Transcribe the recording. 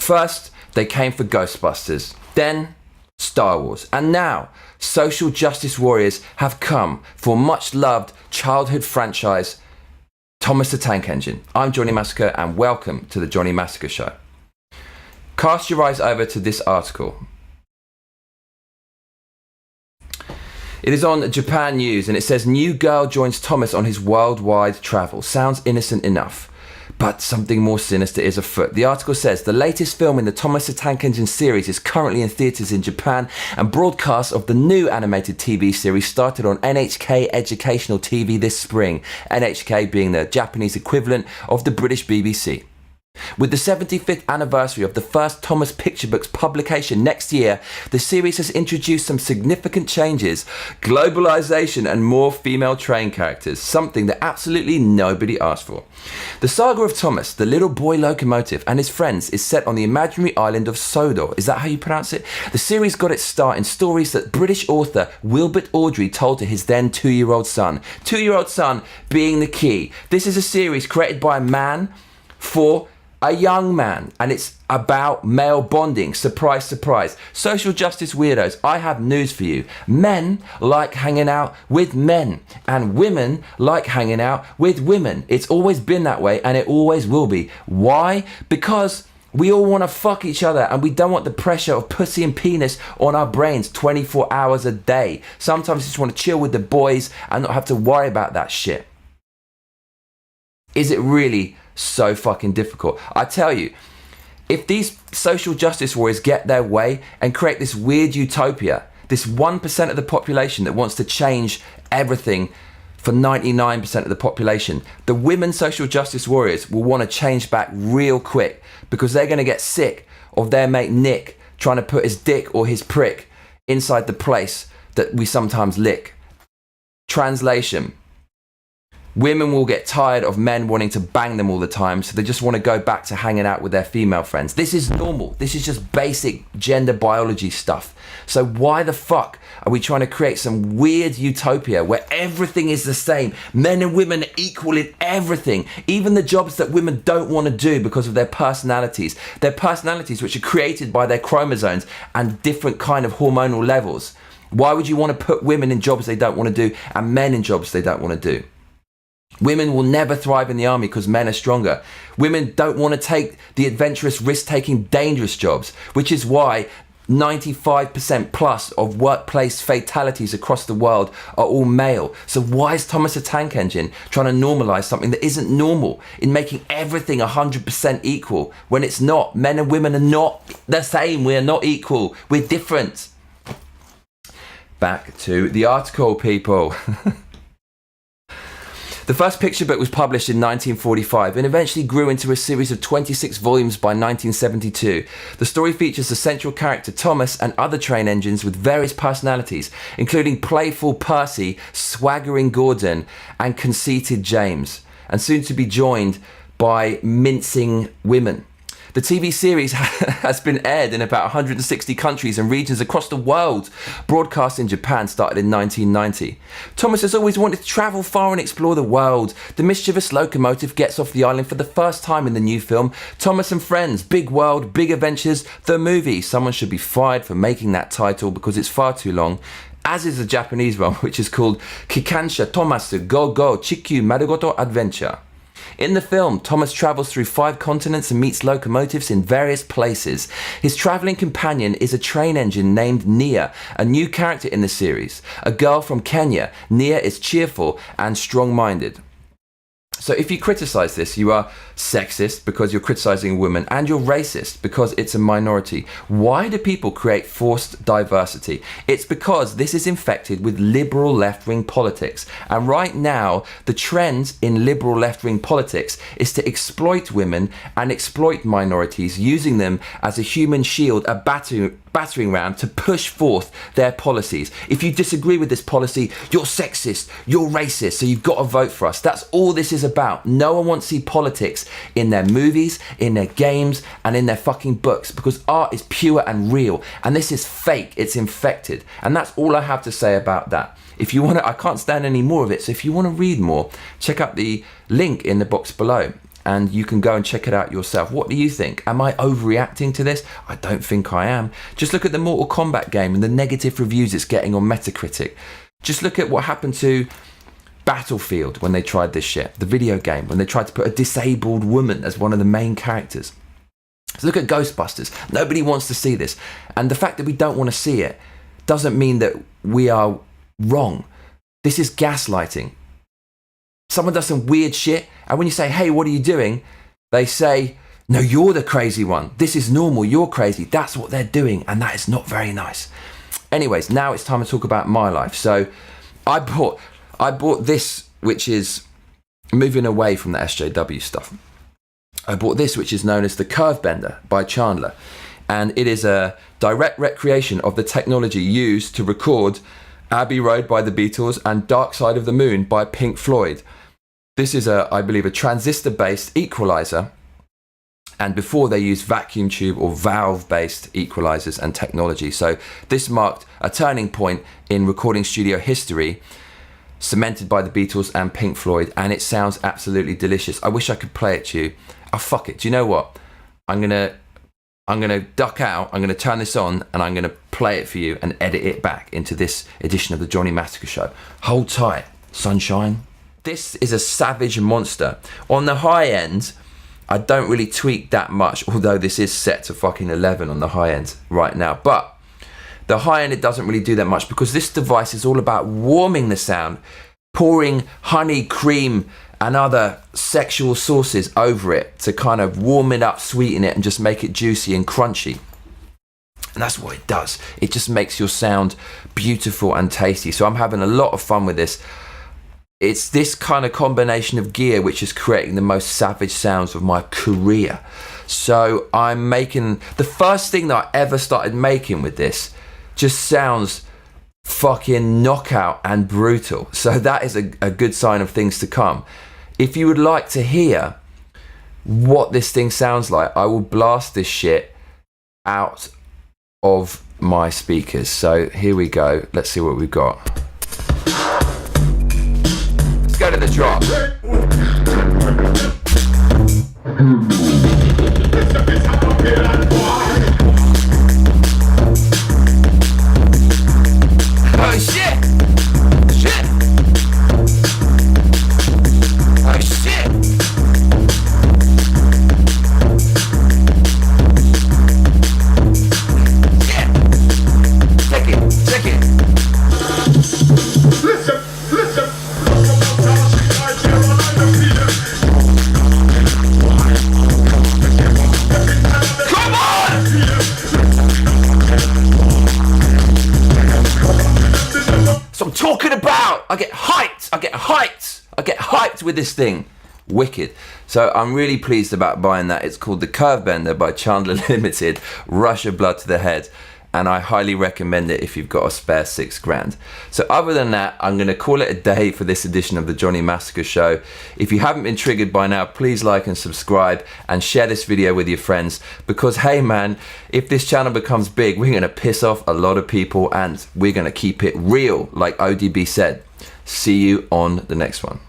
First, they came for Ghostbusters, then Star Wars, and now social justice warriors have come for much-loved childhood franchise, Thomas the Tank Engine. I'm Johnny Massacre, and welcome to the Johnny Massacre Show. Cast your eyes over to this article. It is on Japan News, and it says, new girl joins Thomas on his worldwide travel. Sounds innocent enough, but something more sinister is afoot. The article says, the latest film in the Thomas the Tank Engine series is currently in theatres in Japan, and broadcasts of the new animated TV series started on NHK Educational TV this spring, NHK being the Japanese equivalent of the British BBC. With the 75th anniversary of the first Thomas picture book's publication next year, the series has introduced some significant changes, globalization and more female train characters, something that absolutely nobody asked for. The saga of Thomas, the little boy locomotive, and his friends is set on the imaginary island of Sodor. Is that how you pronounce it? The series got its start in stories that British author Wilbert Awdry told to his then 2-year-old son. 2-year-old son being the key. This is a series created by a man for a young man, and it's about male bonding. Surprise, surprise. Social justice weirdos, I have news for you. Men like hanging out with men, and women like hanging out with women. It's always been that way, and it always will be. Why? Because we all want to fuck each other, and we don't want the pressure of pussy and penis on our brains 24 hours a day. Sometimes we just want to chill with the boys and not have to worry about that shit. Is it really so fucking difficult? I tell you, if these social justice warriors get their way and create this weird utopia, this 1% of the population that wants to change everything for 99% of the population, the women social justice warriors will want to change back real quick, because they're going to get sick of their mate Nick trying to put his dick or his prick inside the place that we sometimes lick. Translation: women will get tired of men wanting to bang them all the time, so they just want to go back to hanging out with their female friends. This is normal. This is just basic gender biology stuff. So why the fuck are we trying to create some weird utopia where everything is the same? Men and women are equal in everything, even the jobs that women don't want to do because of their personalities which are created by their chromosomes and different kind of hormonal levels. Why would you want to put women in jobs they don't want to do and men in jobs they don't want to do? Women will never thrive in the army because men are stronger. Women don't want to take the adventurous, risk-taking, dangerous jobs, which is why 95% plus of workplace fatalities across the world are all male. So why is Thomas the Tank Engine trying to normalize something that isn't normal in making everything 100% equal when it's not? Men and women are not the same. We're not equal. We're different. Back to the article, people. The first picture book was published in 1945 and eventually grew into a series of 26 volumes by 1972. The story features the central character Thomas and other train engines with various personalities, including playful Percy, swaggering Gordon, and conceited James, and soon to be joined by mincing women. The TV series has been aired in about 160 countries and regions across the world. Broadcast in Japan started in 1990. Thomas has always wanted to travel far and explore the world. The mischievous locomotive gets off the island for the first time in the new film, Thomas and Friends, Big World, Big Adventures, the movie. Someone should be fired for making that title because it's far too long, as is the Japanese one, which is called Kikansha Thomasu Go Go Chikyu Marugoto Adventure. In the film, Thomas travels through 5 continents and meets locomotives in various places. His travelling companion is a train engine named Nia, a new character in the series. A girl from Kenya, Nia is cheerful and strong-minded. So if you criticise this, you are sexist because you're criticising a woman, and you're racist because it's a minority. Why do people create forced diversity? It's because this is infected with liberal left-wing politics. And right now, the trend in liberal left-wing politics is to exploit women and exploit minorities, using them as a human shield, a battering ram to push forth their policies. If you disagree with this policy, you're sexist, you're racist, so you've got to vote for us. That's all this is about. No one wants to see politics in their movies, in their games, and in their fucking books, because art is pure and real, and this is fake. It's infected. And that's all I have to say about that. If you want to, I can't stand any more of it, so if you want to read more, check out the link in the box below. and you can go and check it out yourself. What do you think? Am I overreacting to this? I don't think I am. Just look at the Mortal Kombat game and the negative reviews it's getting on Metacritic. Just look at what happened to Battlefield when they tried this shit. The video game, when they tried to put a disabled woman as one of the main characters. So look at Ghostbusters. Nobody wants to see this. And the fact that we don't want to see it doesn't mean that we are wrong. This is gaslighting. Someone does some weird shit, and when you say, hey, what are you doing? They say, no, you're the crazy one. This is normal. You're crazy. That's what they're doing, and that is not very nice. Anyways, now it's time to talk about my life. So I bought this, which is moving away from the SJW stuff. I bought this, which is known as the Curve Bender by Chandler. And it is a direct recreation of the technology used to record Abbey Road by the Beatles and Dark Side of the Moon by Pink Floyd. This is, I believe, a transistor-based equalizer. And before they used vacuum tube or valve-based equalizers and technology. So this marked a turning point in recording studio history, cemented by the Beatles and Pink Floyd, and it sounds absolutely delicious. I wish I could play it to you. Oh, fuck it. Do you know what? I'm gonna duck out, I'm gonna turn this on, and I'm gonna play it for you and edit it back into this edition of the Johnny Massacre Show. Hold tight, sunshine. This is a savage monster. On the high end, I don't really tweak that much, although this is set to fucking 11 on the high end right now. But the high end, it doesn't really do that much because this device is all about warming the sound, pouring honey, cream, and other sexual sauces over it to kind of warm it up, sweeten it, and just make it juicy and crunchy. And that's what it does. It just makes your sound beautiful and tasty. So I'm having a lot of fun with this. It's this kind of combination of gear which is creating the most savage sounds of my career. So I'm making, the first thing that I ever started making with this just sounds fucking knockout and brutal. So that is a good sign of things to come. If you would like to hear what this thing sounds like, I will blast this shit out of my speakers. So here we go. Let's see what we've got. Let's go to the drop. Oh shit! Shit! Oh shit! Yeah! Check it! Check it! Listen! Listen! Come on! So I'm talking about, I get hyped with this thing. Wicked. So I'm really pleased about buying that. It's called the Curve Bender by Chandler Limited. Rush of blood to the head. And I highly recommend it if you've got a spare $6,000. So other than that, I'm going to call it a day for this edition of the Johnny Massacre Show. If you haven't been triggered by now, please like and subscribe and share this video with your friends. Because hey man, if this channel becomes big, we're going to piss off a lot of people and we're going to keep it real, like ODB said. See you on the next one.